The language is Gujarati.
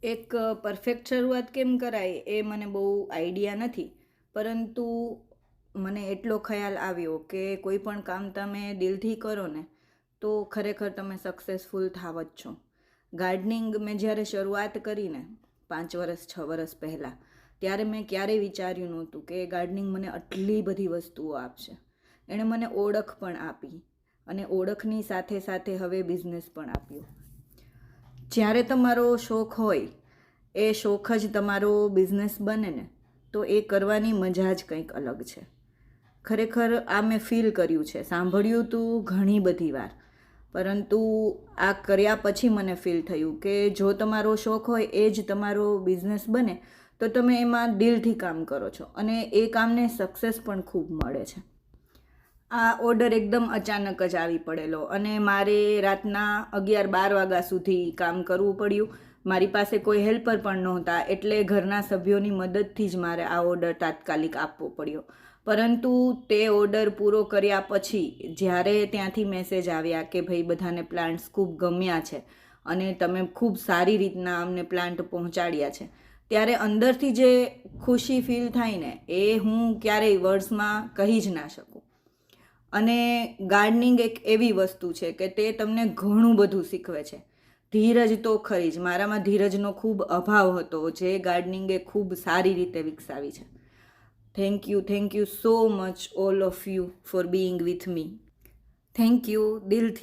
એક પરફેક્ટ શરૂઆત કેમ કરાય એ મને બહુ આઈડિયા નથી, પરંતુ મને એટલો ખ્યાલ આવ્યો કે કોઈ પણ કામ તમે દિલથી કરો ને તો ખરેખર તમે સક્સેસફુલ થાવ જ છો. ગાર્ડનિંગ મેં જ્યારે શરૂઆત કરીને 5 વર્ષ 6 વર્ષ પહેલાં, ત્યારે મેં ક્યારેય વિચાર્યું નહોતું કે ગાર્ડનિંગ મને આટલી બધી વસ્તુઓ આપશે. એણે મને ઓળખ પણ આપી અને ઓળખની સાથે સાથે હવે બિઝનેસ પણ આપ્યો. જ્યારે તમારો શોખ હોય એ શોખ જ તમારો બિઝનેસ બને ને, તો એ કરવાની મજા જ કંઈક અલગ છે. ખરેખર આ મેં ફીલ કર્યું છે, સાંભળ્યું તું ઘણી બધી વાર, પરંતુ આ કર્યા પછી મને ફીલ થયું કે જો તમારો શોખ હોય એ જ તમારો બિઝનેસ બને તો તમે એમાં દિલથી કામ કરો છો અને એ કામને સક્સેસ પણ ખૂબ મળે છે. આ ઓર્ડર એકદમ અચાનક જ આવી પડેલો અને મારે રાતના 11-12 વાગ્યા સુધી કામ કરવું પડ્યું. મારી પાસે કોઈ હેલ્પર પણ નહોતા, એટલે ઘરના સભ્યોની મદદથી જ મારે આ ઓર્ડર તાત્કાલિક આપવો પડ્યો. પરંતુ તે ઓર્ડર પૂરો કર્યા પછી જ્યારે ત્યાંથી મેસેજ આવ્યા કે ભાઈ બધાને પ્લાન્ટ્સ ખૂબ ગમ્યા છે અને તમે ખૂબ સારી રીતના અમને પ્લાન્ટ પહોંચાડ્યા છે, ત્યારે અંદરથી જે ખુશી ફીલ થાય ને એ હું ક્યારેય વર્ડ્સમાં કહી જ ના શકું. અને ગાર્ડનિંગ એક એવી વસ્તુ છે કે તે તમને ઘણું બધું શીખવે છે. ધીરજ તો ખરી જ, મારામાં ધીરજનો ખૂબ અભાવ હતો, જે ગાર્ડનિંગે ખૂબ સારી રીતે વિકસાવી છે. Thank you so much all of you for being with me. Thank you દિલથી.